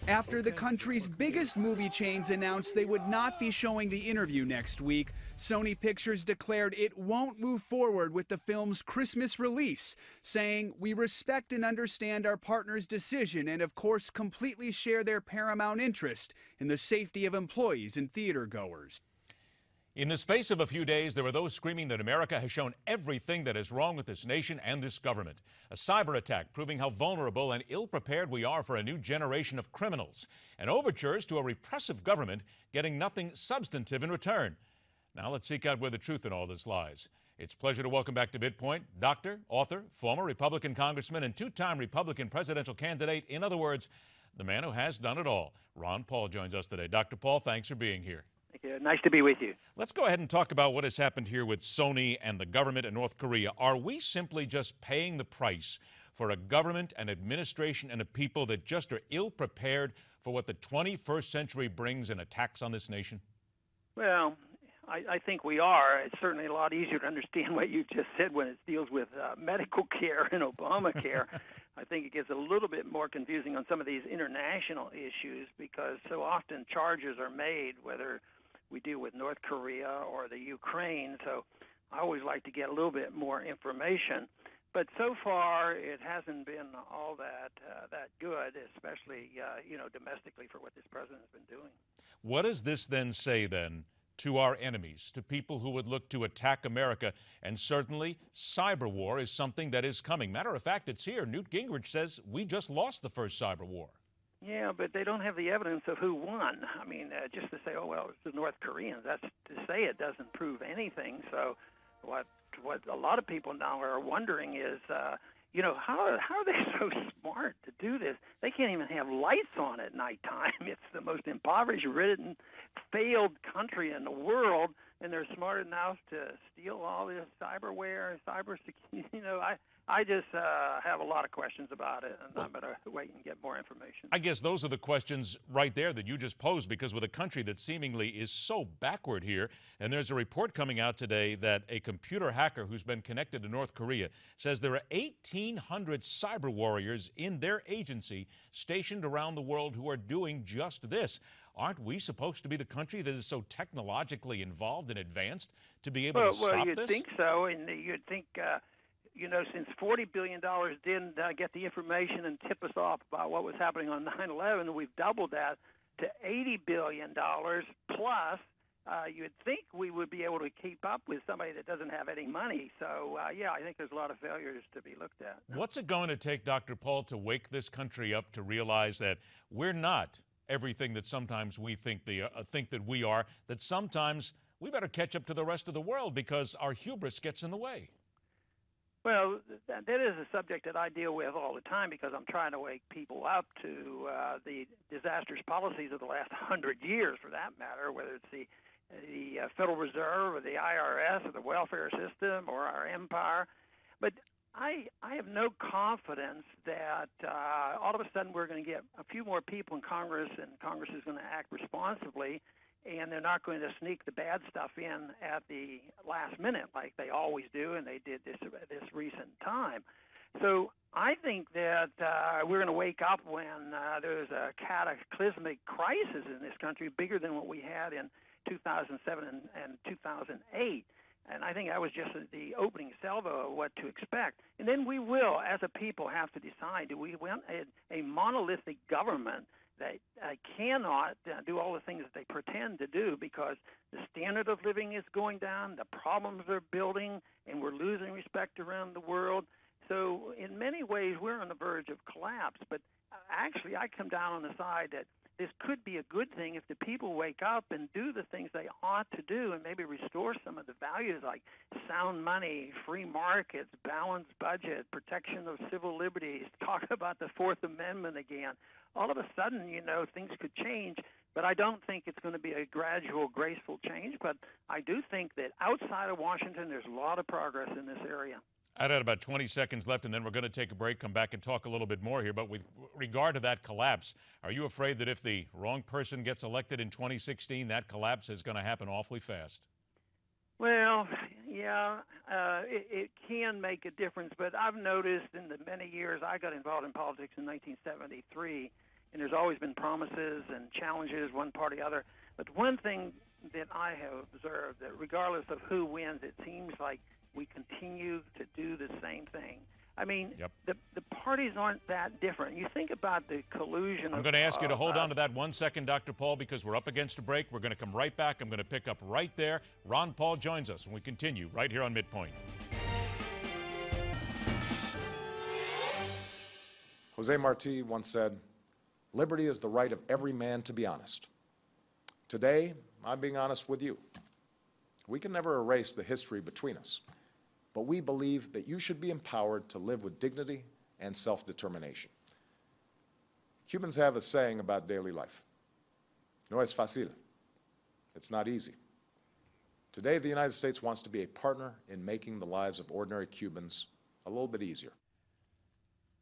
After the country's biggest movie chains announced they would not be showing The Interview next week, Sony Pictures declared it won't move forward with the film's Christmas release, saying, "We respect and understand our partner's decision and, of course, completely share their paramount interest in the safety of employees and theatergoers." In the space of a few days, there are those screaming that America has shown everything that is wrong with this nation and this government. A cyber attack proving how vulnerable and ill-prepared we are for a new generation of criminals. And overtures to a repressive government getting nothing substantive in return. Now let's seek out where the truth in all this lies. It's a pleasure to welcome back to MidPoint doctor, author, former Republican congressman, and two-time Republican presidential candidate. In other words, the man who has done it all. Ron Paul joins us today. Dr. Paul, thanks for being here. Nice to be with you. Let's go ahead and talk about what has happened here with Sony and the government in North Korea. Are we simply just paying the price for a government, an administration, and a people that just are ill-prepared for what the 21st century brings in attacks on this nation? Well, I think we are. It's certainly a lot easier to understand what you just said when it deals with medical care and Obamacare. I think it gets a little bit more confusing on some of these international issues because so often charges are made, whether we deal with North Korea or the Ukraine, so I always like to get a little bit more information. But so far, it hasn't been all that good, especially domestically for what this president has been doing. What does this then say then to our enemies, to people who would look to attack America? And certainly, cyber war is something that is coming. Matter of fact, it's here. Newt Gingrich says we just lost the first cyber war. Yeah, but they don't have the evidence of who won. I mean, just to say, oh, well, it's the North Koreans, that's to say it doesn't prove anything. So what a lot of people now are wondering is, how are they so smart to do this? They can't even have lights on at nighttime. It's the most impoverished-ridden, failed country in the world, and they're smart enough to steal all this cyberware and cyber security. I just have a lot of questions about it, and I'm going to wait and get more information. I guess those are the questions right there that you just posed, because with a country that seemingly is so backward here, and there's a report coming out today that a computer hacker who's been connected to North Korea says there are 1,800 cyber warriors in their agency stationed around the world who are doing just this. Aren't we supposed to be the country that is so technologically involved and advanced to be able to stop this? Well, you'd think so, and you'd think... since $40 billion didn't get the information and tip us off about what was happening on 9/11, we've doubled that to $80 billion plus. You'd think we would be able to keep up with somebody that doesn't have any money. So, I think there's a lot of failures to be looked at. What's it going to take, Dr. Paul, to wake this country up to realize that we're not everything that sometimes we think that we are, that sometimes we better catch up to the rest of the world because our hubris gets in the way? Well, that is a subject that I deal with all the time because I'm trying to wake people up to the disastrous policies of the last 100 years, for that matter, whether it's the Federal Reserve or the IRS or the welfare system or our empire. But I have no confidence that all of a sudden we're going to get a few more people in Congress and Congress is going to act responsibly, and they're not going to sneak the bad stuff in at the last minute like they always do, and they did this recent time. So I think that we're going to wake up when there's a cataclysmic crisis in this country bigger than what we had in 2007 and 2008. And I think that was just the opening salvo of what to expect. And then we will, as a people, have to decide, do we want a monolithic government that cannot do all the things that they pretend to do because the standard of living is going down, the problems are building, and we're losing respect around the world. So in many ways, we're on the verge of collapse. But actually, I come down on the side that this could be a good thing if the people wake up and do the things they ought to do and maybe restore some of the values like sound money, free markets, balanced budget, protection of civil liberties, talk about the Fourth Amendment again. All of a sudden, things could change, but I don't think it's going to be a gradual, graceful change. But I do think that outside of Washington, there's a lot of progress in this area. I've had about 20 seconds left, and then we're going to take a break, come back and talk a little bit more here. But with regard to that collapse, are you afraid that if the wrong person gets elected in 2016, that collapse is going to happen awfully fast? Well, yeah, it can make a difference. But I've noticed in the many years I got involved in politics in 1973, and there's always been promises and challenges, one party or other. But one thing that I have observed, that regardless of who wins, it seems like we continue to do the same thing. I mean, the parties aren't that different. You think about the collusion. I'm going to ask you to hold on to that 1 second, Dr. Paul, because we're up against a break. We're going to come right back. I'm going to pick up right there. Ron Paul joins us when we continue right here on MidPoint. Jose Marti once said, "Liberty is the right of every man to be honest." Today, I'm being honest with you. We can never erase the history between us, but we believe that you should be empowered to live with dignity and self-determination. Cubans have a saying about daily life. No es fácil. It's not easy. Today, the United States wants to be a partner in making the lives of ordinary Cubans a little bit easier.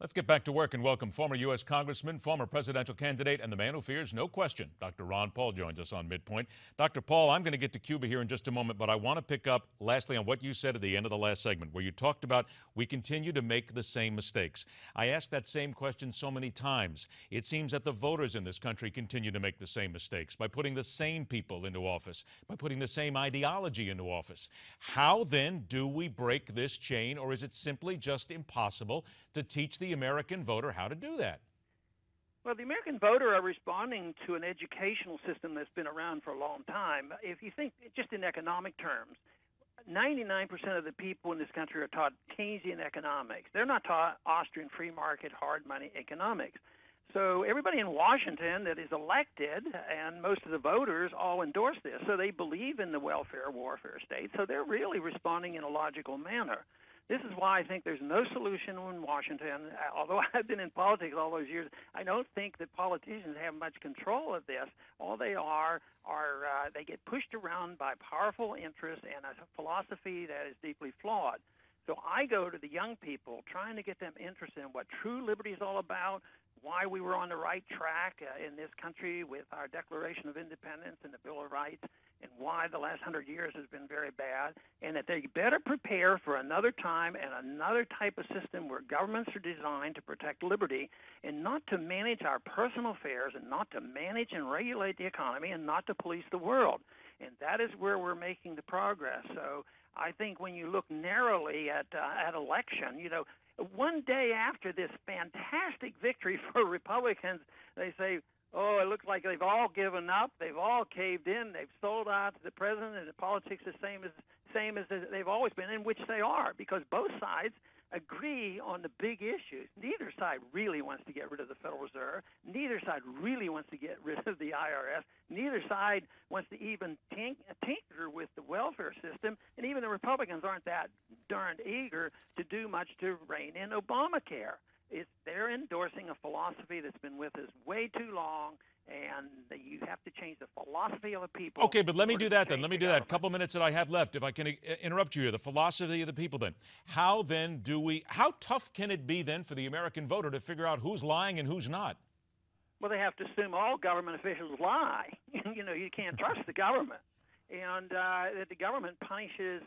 Let's get back to work and welcome former U.S. Congressman, former presidential candidate, and the man who fears no question. Dr. Ron Paul joins us on MidPoint. Dr. Paul, I'm going to get to Cuba here in just a moment, but I want to pick up, lastly, on what you said at the end of the last segment, where you talked about we continue to make the same mistakes. I asked that same question so many times. It seems that the voters in this country continue to make the same mistakes by putting the same people into office, by putting the same ideology into office. How, then, do we break this chain, or is it simply just impossible to teach the American voter how to do that? Well, the American voter are responding to an educational system that's been around for a long time. If you think just in economic terms, 99% of the people in this country are taught Keynesian economics. They're not taught Austrian free market, hard money economics. So everybody in Washington that is elected, and most of the voters all endorse this. So they believe in the welfare warfare state. So they're really responding in a logical manner. This is why I think there's no solution in Washington. Although I've been in politics all those years, I don't think that politicians have much control of this. All they are they get pushed around by powerful interests and a philosophy that is deeply flawed. So I go to the young people, trying to get them interested in what true liberty is all about, why we were on the right track in this country with our Declaration of Independence and the Bill of Rights, and why the last 100 years has been very bad, and that they better prepare for another time and another type of system where governments are designed to protect liberty and not to manage our personal affairs and not to manage and regulate the economy and not to police the world. And that is where we're making the progress. So I think when you look narrowly at election, you know, one day after this fantastic victory for Republicans, they say, oh, it looks like they've all given up. They've all caved in. They've sold out to the president, and the politics is the same as they've always been, in which they are, because both sides agree on the big issues. Neither side really wants to get rid of the Federal Reserve. Neither side really wants to get rid of the IRS. Neither side wants to even tinker with the welfare system. And even the Republicans aren't that darned eager to do much to rein in Obamacare. They're endorsing a philosophy that's been with us way too long, and you have to change the philosophy of the people. Okay, but let me do that then. Let me do that. A couple minutes that I have left, if I can interrupt you here. The philosophy of the people then. How tough can it be then for the American voter to figure out who's lying and who's not? Well, they have to assume all government officials lie. You know, you can't trust the government. And that the government punishes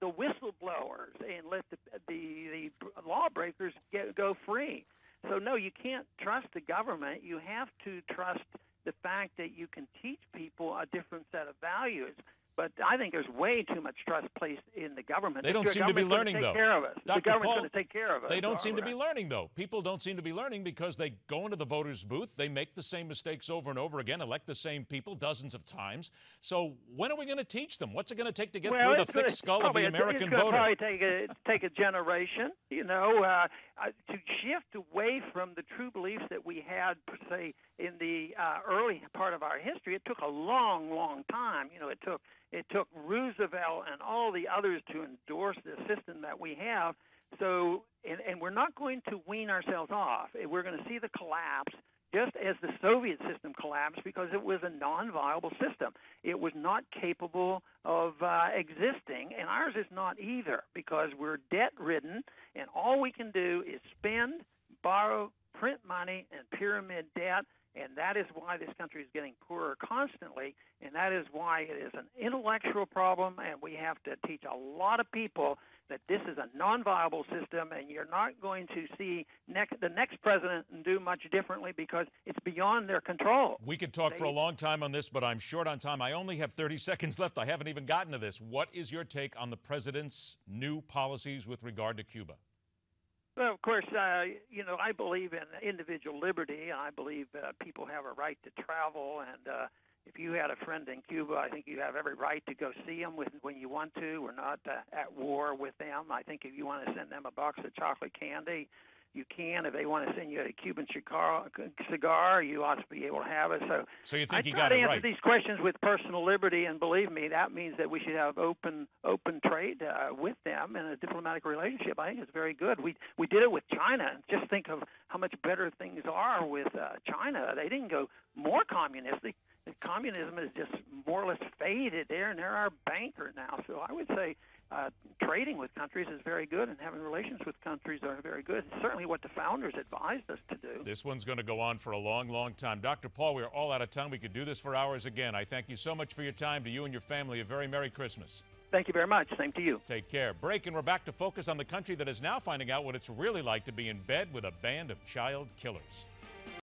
the whistleblowers and let the lawbreakers go free. So, no, you can't trust the government. You have to trust the fact that you can teach people a different set of values. But I think there's way too much trust placed in the government. They don't seem to be learning, though. The government's going to take care of us. They don't seem to be learning, though. People don't seem to be learning because they go into the voters' booth, they make the same mistakes over and over again, elect the same people dozens of times. So when are we going to teach them? What's it going to take to get through the thick skull of the American voter? It's going to probably take a generation, you know, to shift away from the true beliefs that we had, per se, in the early part of our history. It took a long, long time. You know, it took Roosevelt and all the others to endorse the system that we have. So, and we're not going to wean ourselves off. We're going to see the collapse, just as the Soviet system collapsed, because it was a non-viable system. It was not capable of existing, and ours is not either, because we're debt-ridden, and all we can do is spend, borrow, print money, and pyramid debt. And that is why this country is getting poorer constantly, and that is why it is an intellectual problem, and we have to teach a lot of people that this is a non-viable system, and you're not going to see the next president do much differently because it's beyond their control. We could talk for a long time on this, but I'm short on time. I only have 30 seconds left. I haven't even gotten to this. What is your take on the president's new policies with regard to Cuba? Well, of course, you know, I believe in individual liberty. I believe people have a right to travel, and if you had a friend in Cuba, I think you have every right to go see them when you want to. We're not at war with them. I think if you want to send them a box of chocolate candy, you can. If they want to send you a Cuban cigar, you ought to be able to have it. So you think I he try got to it answer right? these questions with personal liberty, and believe me, that means that we should have open trade with them and a diplomatic relationship. I think it's very good. We did it with China. Just think of how much better things are with China. They didn't go more communistic. Communism is just more or less faded there, and they're our banker now. So I would say trading with countries is very good, and having relations with countries are very good. It's certainly what the founders advised us to do. This one's going to go on for a long, long time. Dr. Paul, we are all out of time. We could do this for hours again. I thank you so much for your time. To you and your family, a very Merry Christmas. Thank you very much. Same to you. Take care. Break, and we're back to focus on the country that is now finding out what it's really like to be in bed with a band of child killers.